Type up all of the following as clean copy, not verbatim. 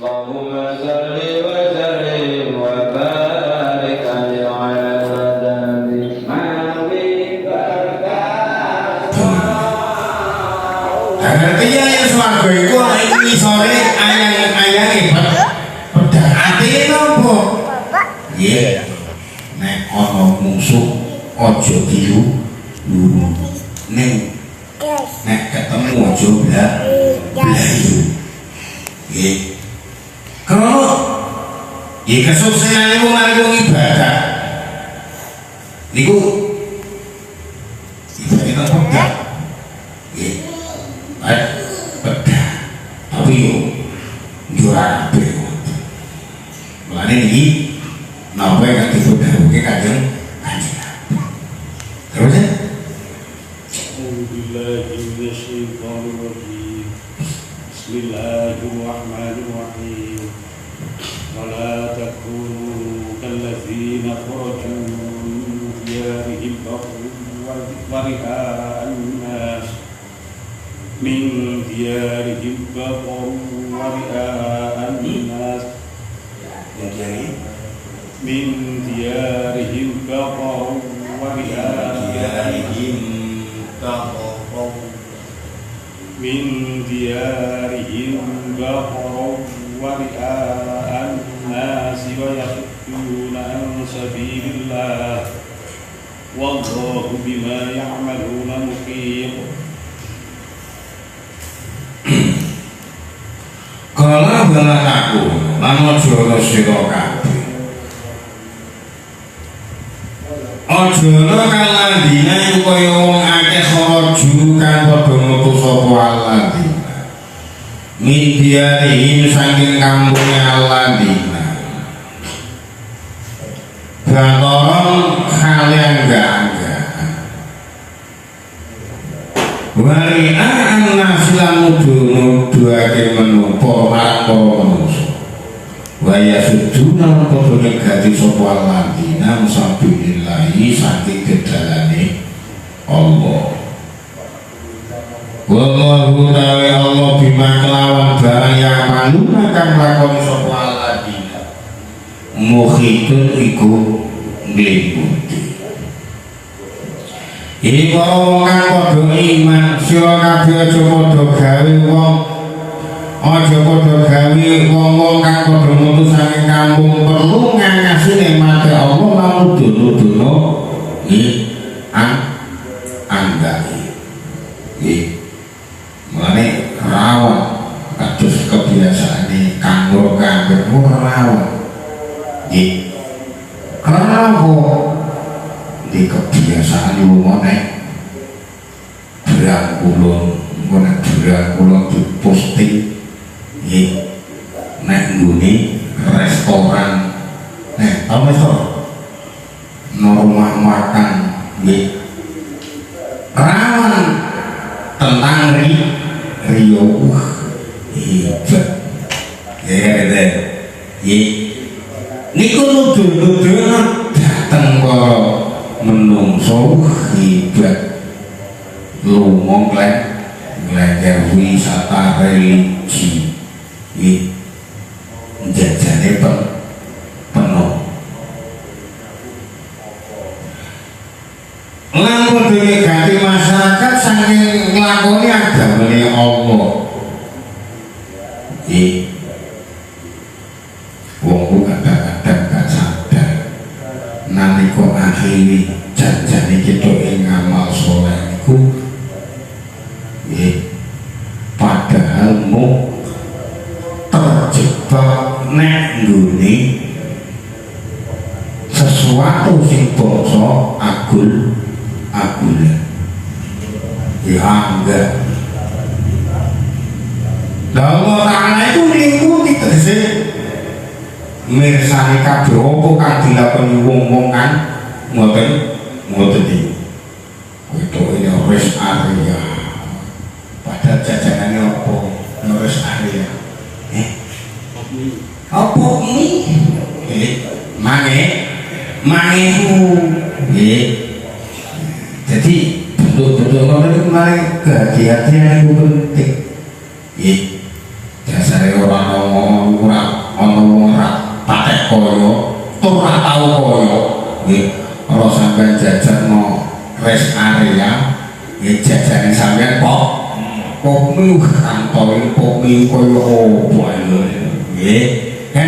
Allahumma salli wa sallim wa barik ala nabi Muhammad berkah. Artinya yang swarga iku ana ing ngisore ayang-ayang pedang atine nopo? Nggih. Nek ana musuh aja dilu. Ning nek ketemu aja blayu. Nggih. Kalau ya kesuksesan itu wong ibadah niku ibadah pedang nggih pedang tapi yo juara kabeh mulane niki napa yang dipedhawuhke Kanjeng terus ya Alhamdulillahi minasyaitonir rajim Bismillahirrahmanirrahim ولا تكونوا كالذين خرجوا من ديارهم ورئاء الناس ورئاء الناس ويصدون عن سبيل الله والله بما يعملون محيط. Kala balakaku lan aja ana sira kabeh. Aja ana kalandine kaya wong akeh saraju kang padha metu sapa alandine. Min diarihim saking kampunge alandine. Batoron kalian gangga. Wari'an nasilan nuduhake menapa marang para manungsa. Wa yasuduna padha negati sapa alandina musabbihillahi saking gedalane Allah. Wallahu ta'ala Allah bima kelawan barang yang manuna kang lakoni sapa aladina mukhitun iku ngliputi iki wong kang padha iman sira kabeh aja padha gawe wong kang padha metu saking kampung perlu ngangasi nikmate Allah lan dono-dono andai mulane rawan kados kebiasaane kanggo rawan nggih kenapa di kebiasaan umumnya berangkulon diposting nek nggone restoran tau restoran rumah makan rawan tentang Rio hebat ya niku nuduh-nuduh dateng para menungso hebat lumong nglenger wisata religi jajane penuh lan padha ganti masyarakat saking nglakoni agamane Allah wong kadang-kadang gak sadar nalika akhiri janjane kita ing amal saleh iku padahal mau terjebak nek nggone sesuatu sing bangsa agulan enggak Allah Ta'ala itu ngikuti tegese mirsani kabeh apa kang dilakoni wong-wong kan ngoten iki ini rest area padahal jajanannya apa rest area apa ini mangehu jadi bentuk-bentuk ngono itu kemarin kehati-hatian itu penting jare ora ana wong ora patek kaya tur ora tau kaya nggih ora sampeyan jajarno rest area nggih jajane sampeyan kok kopi kantong kopi kaya opo nggih kan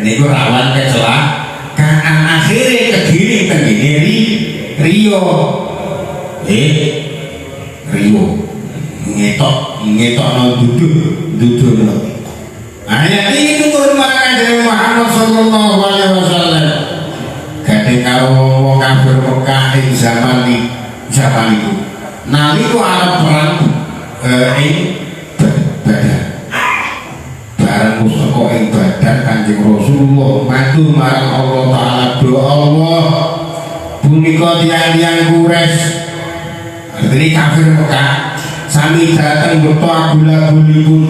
niku rawan kecelakaan akhirnya Kediri tenggene Rio Rio ngetok nang duduk ayat ini turun marang Kanjeng Muhammad sallallahu alaihi wasallam kadhe karo wong kafir Mekah ing zaman itu nalika arep perang ing Badar bareng pustaka ing Badar Kanjeng Rasulullah matu marang Allah taala doa Allah punika tiyang-tiyang Quraisy artine kafir Mekah sami dateng beto agul-agulipun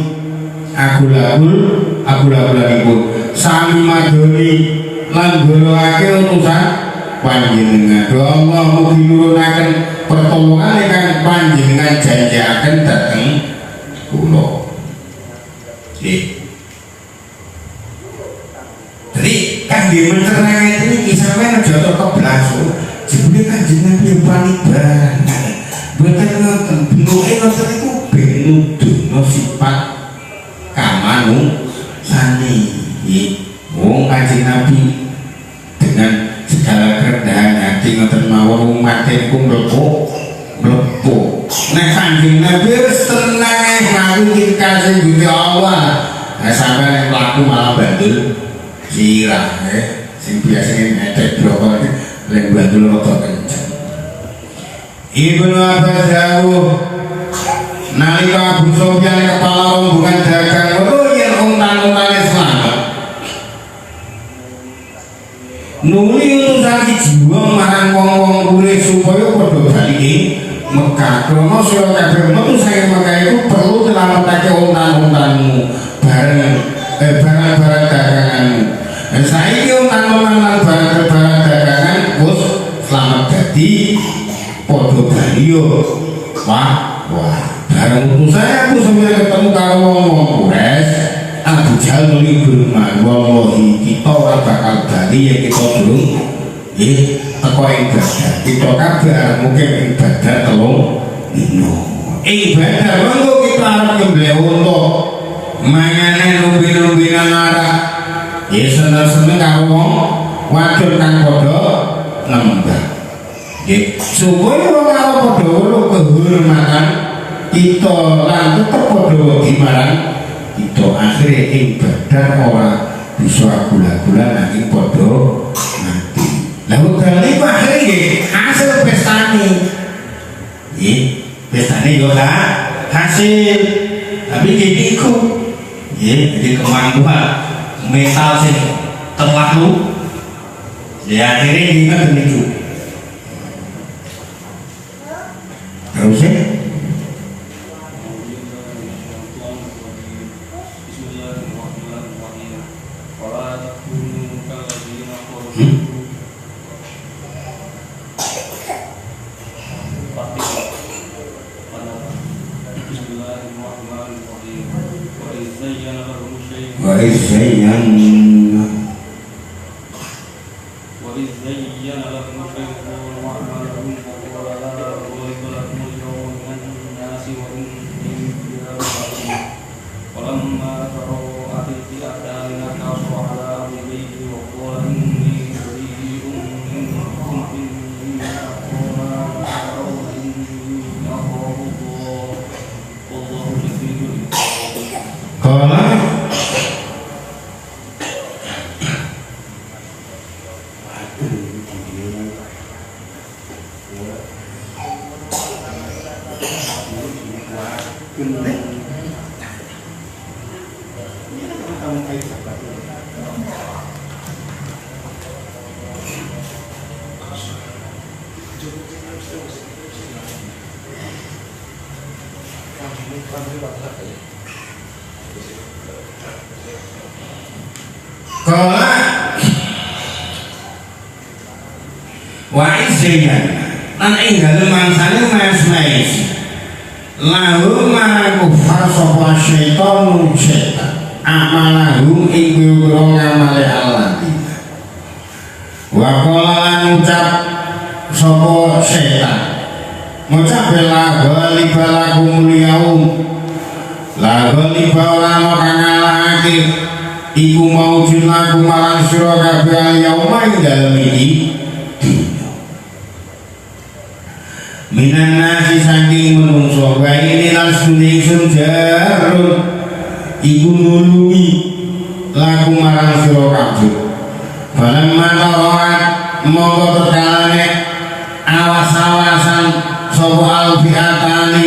sami madoni lan golongake utusan panjenengan doa Allah mugi nurunaken pertolongan ingkang panjenengan janjiaken dhateng kula jadi kangge mencerna ini sampeyan aja keblasu jebule Kanjeng Nabi panik banget boten ngoten bentuke ngoten iku ben nuduhno sifat kamanungsane wong Kanjeng Nabi dengan segala kerendahan hati ngoten mawon umat niku mlebu nek Kanjeng Nabi wis tenang ae ngawiti kasih Gusti Allah nek sampeyan mlaku malah bandul sirah sing biasane netek bloko lek bandul rada kenceng Ibnu Abbas dawuh nalika Abu Sufyan kepala rombongan dagang yen untan-untane selamat nuli utusan jiwa marang wong-wong Quraisy supaya padha bali Mekah krana sira kabeh metu saking Mekah iku perlu nyelametake untan-untanmu barang-barang daganganmu saiki untan-untan lan barang-barang dagangan wis selamat dadi padha bali yo wah bareng utusan aku sampeyan ketemu karo wong Quraisy Abu Jahal nuli berman wallahi kita ora bakal bali ya kita durung teko ing Badar kita kabeh mungkin ing Badar telung dino ing Badar monggo kita arep nyembelih unta mangane lumbi-lumbinan arak ya seneng-seneng karo wong wadon kang padha nembak supaya wong karo padha weruh kehormatan kita lan tetep padha marang kita akhirnya ing Badar ora bisa gula-gula nanging padha mati lha wekdal niku akhire nggih hasil pestane pestane yo hasil tapi niku jadi kemampuan metal sing terlalu ya akhirnya ingat niku terus وإذ زين لهم الشيطان أعمالهم وقال لا غالب لكم اليوم من الناس وإني بربكم ولما تراءت الفئتان نكص على عقبيه وقال إني بريء منكم إني أخاف ما ترون إني أخاف الله والله شديد العقاب Kala wa izyan lan ing dalem mangsane mas lalu marang kufar sapa syaitan sapa setan ngucap la ghaliba lakum liyaum la ghaliba ora ana kang ngalahake iku maujud lakum marang sira kabeh yauma ing dalem iki minan nasi saking menungso wa ini lan sunni sun jarun iku nulungi laku marang sira kabeh falamma tarat monggo tekalane awas-awasan sapa alfiatani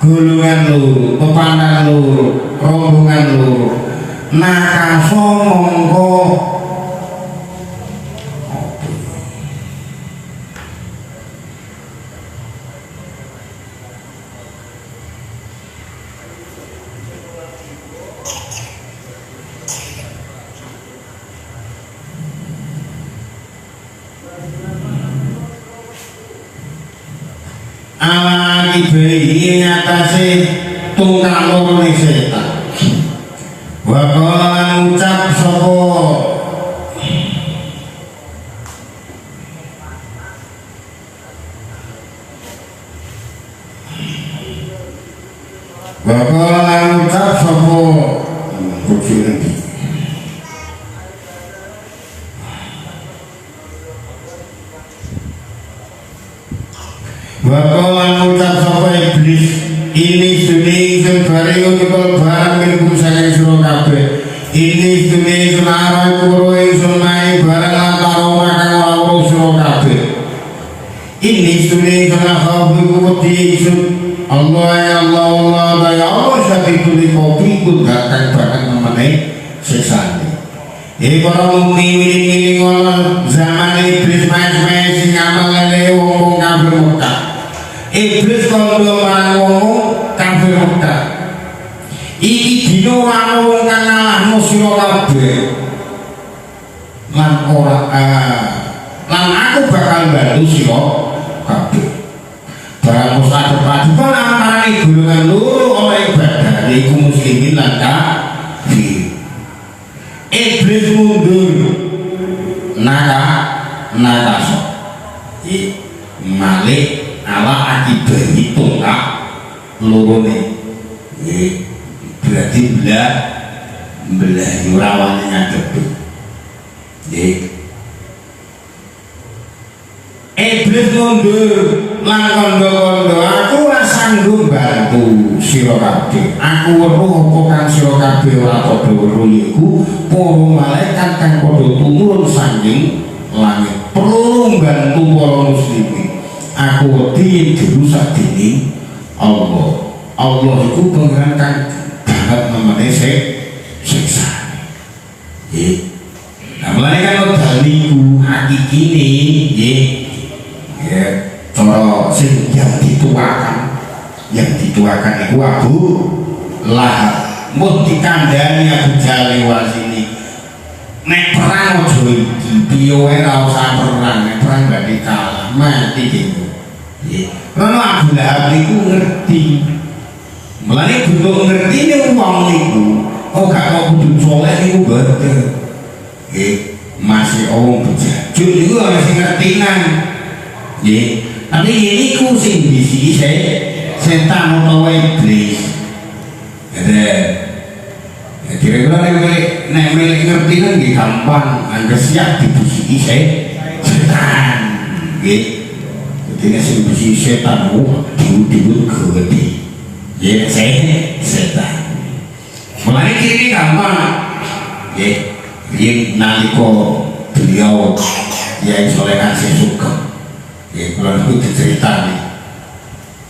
golongan loro pepandan loro rombongan loro nakaso monggo ala kibai ngatasi tungkang loro ni setan wakalan ucap sopo wakalan ucap sopo Wakalan ucap sapa iblis ini suni sun bareng unikul barang minum saking sira kabeh ini suni sun arah kuro sun mai barang antara kang ora sira kabeh ini suni sun khabu wedi sun Allah ya Allah ya Allah sadikul kopi ku datang barang meneh sesane para mukmin ngono zaman iblis main-main sing amal lele wong kafir Mekah iblis kondo mangono kafir Mekah iki dino ana wong kang ngalahno sira kabeh lan ora lan aku bakal bantu sira kabeh barang sadar padukan antarane golongan loro oleh ibadah yaiku muslimin lan kafir iblis mundur nakaso malik ala akibat tongkak lorone berarti belah yurawane ngadep iblis mundur lan kondo-kondo aku ora sanggup bantu sira kabeh aku weruh apa kang sira kabeh ora padha weruh iku para malaikat kang padha tumurun saking langit perlu bantu para muslimin aku wedi dirusak dening Allah iku pengen kang banget nemene siksa nah mulane kan wekdal niku hakikine nggih ya cara sing yang dituakan iku Abu Lahab mun dikandhani Abu Jahal wasini nek perang aja iki piye wae ora usah perang nek perang badhe kalah mati gitu nggih rono Abu Lahab niku ngerti mulane bentuk ngertine wong niku gak kok kudu saleh niku boten nggih masih wong bejajul niku ana sing ngertinan nggih tapi ini ku sing bisi setan utawa iblis kira-kira nek milik ngerti kan nggih gampang angger siap dibisi setan nggih dadi nek sing bisi setan diwud gede ya setan mulai kiri gampang nggih yen nalika beliau Kyai Solehan Sesugeng ya kalau itu diceritani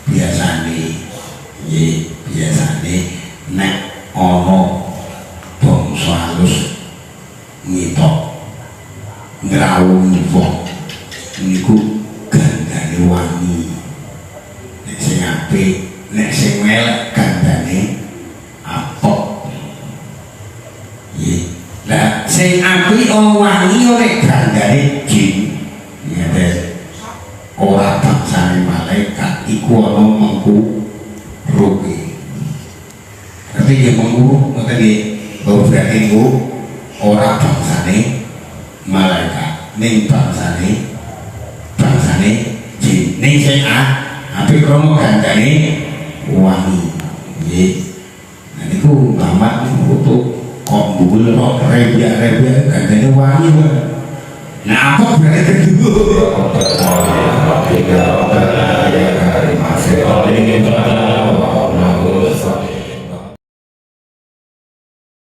biasane nek ana bangsa halus ngitok ngrawuhi wong niku gandane wangi nek sing apik nek sing elek gandane apok lah sing apik wangi ora gandane jin ngene ora bangsane malaikat iku ana mengku rugi tapi ya mengku ngoten nggih berarti iku ora bangsane malaikat ning bangsane rasane jin ning sing apik kromo gandane wangi nggih. Nah niku tamat niku kok mbul kok rebiak-rebiak gandane wangi wae. Nah apa berarti kedua